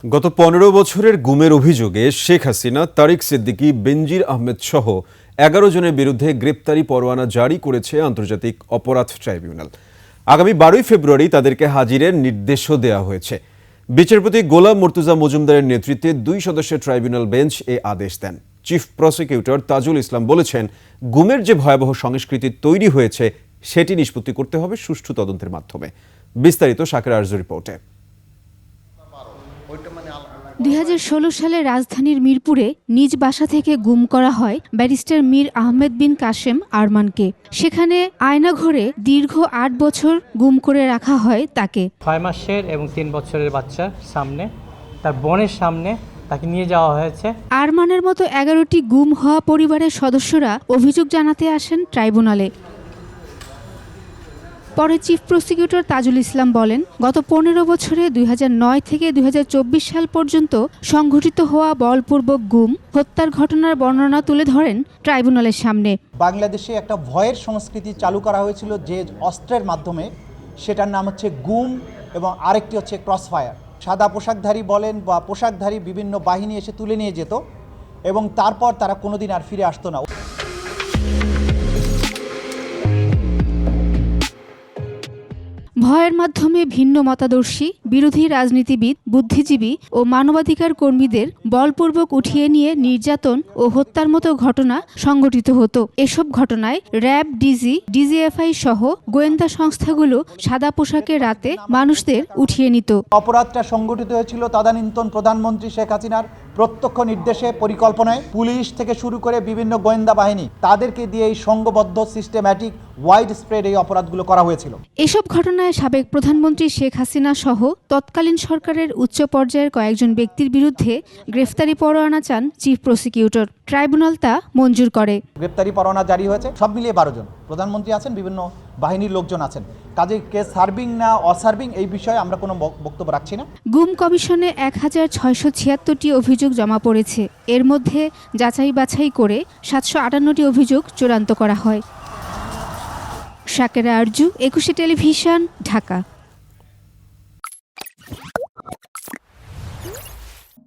গত ১৫ বছরের গুমের অভিযোগে শেখ হাসিনা, তারিক সিদ্দিকী, বেনজির আহমেদ সহ ১১ জনের বিরুদ্ধে গ্রেপ্তারি পরোয়ানা জারি করেছে আন্তর্জাতিক অপরাধ ট্রাইব্যুনাল। আগামী ১২ ফেব্রুয়ারি তাদেরকে হাজিরের নির্দেশও দেওয়া হয়েছে। বিচারপতি গোলাম মর্তুজা মজুমদারের নেতৃত্বে ২ সদস্যের ট্রাইব্যুনাল বেঞ্চ এ আদেশ দেন। চিফ প্রসিকিউটর তাজুল ইসলাম বলেছেন, গুমের যে ভয়াবহ সংস্কৃতি তৈরি হয়েছে সেটি নিষ্পত্তি করতে হবে সুষ্ঠু তদন্তের মাধ্যমে। বিস্তারিত শাকের আরজু রিপোর্টে। ২০১৬ সালে রাজধানীর মিরপুরে নিজ বাসা থেকে গুম করা হয় ব্যারিস্টার মীর আহমেদ বিন কাশেম আরমানকে। সেখানে আয়নাঘরে দীর্ঘ ৮ বছর গুম করে রাখা হয় তাকে। ৬ মাসের এবং ৩ বছরের বাচ্চার সামনে, তার বোনের সামনে তাকে নিয়ে যাওয়া হয়েছে। আরমানের মতো ১১টি গুম হওয়া পরিবারের সদস্যরা অভিযোগ জানাতে আসেন ট্রাইব্যুনালে। পরে চিফ প্রসিকিউটর তাজুল ইসলাম বলেন, গত ১৫ বছরে ২০০৯ থেকে ২০২৪ সাল পর্যন্ত সংঘটিত হওয়া বলপূর্বক গুম, হত্যার ঘটনার বর্ণনা তুলে ধরেন ট্রাইব্যুনালের সামনে। বাংলাদেশে একটা ভয়ের সংস্কৃতি চালু করা হয়েছিল যে অস্ত্রের মাধ্যমে, সেটার নাম হচ্ছে গুম এবং আরেকটি হচ্ছে ক্রসফায়ার। সাদা পোশাকধারী বলেন বা পোশাকধারী বিভিন্ন বাহিনী এসে তুলে নিয়ে যেত এবং তারপর তারা কোনোদিন আর ফিরে আসতো না। ভয়ের মাধ্যমে ভিন্ন মতাদর্শী, বিরোধী রাজনীতিবিদ, বুদ্ধিজীবী ও মানবাধিকার কর্মীদের বলপূর্বক উঠিয়ে নিয়ে নির্যাতন ও হত্যার মতো ঘটনা সংঘটিত হতো। এসব ঘটনায় র্যাব, ডিজি, ডিজিএফআই সহ গোয়েন্দা সংস্থাগুলো সাদা পোশাকে রাতে মানুষদের উঠিয়ে নিত। অপরাধটা সংঘটিত হয়েছিল তদানীন্তন প্রধানমন্ত্রী শেখ হাসিনার প্রত্যক্ষ নির্দেশে, পরিকল্পনায়। পুলিশ থেকে শুরু করে বিভিন্ন গোয়েন্দা বাহিনী, তাদেরকে দিয়ে এই সংঘবদ্ধ, সিস্টেম্যাটিক, ওয়াইড স্প্রেড এই অপরাধগুলো করা হয়েছিল। এসব ঘটনায় সাবেক প্রধানমন্ত্রী শেখ হাসিনা সহ তৎকালীন সরকারের উচ্চ পর্যায়ের কয়েকজন ব্যক্তির বিরুদ্ধে গ্রেফতারি পরোয়ানা চান চিফ প্রসিকিউটর। ট্রাইব্যুনাল তা মঞ্জুর করে। গ্রেপ্তারি পরোয়ানা জারি হয়েছে, সব মিলিয়ে ১২ জন। প্রধানমন্ত্রী আছেন, বিভিন্ন বাহিনীর লোকজন আছেন। কাজে কে সার্ভিং না অসার্ভিং এই বিষয়ে আমরা কোনো বক্তব্য রাখছি না। গুম কমিশনে ১৬৭৬টি অভিযোগ জমা পড়েছে। এর মধ্যে যাচাই বাছাই করে ৭৫৮টি অভিযোগ চূড়ান্ত করা হয়। শাকেরা আরজু, ২১ টেলিভিশন, ঢাকা।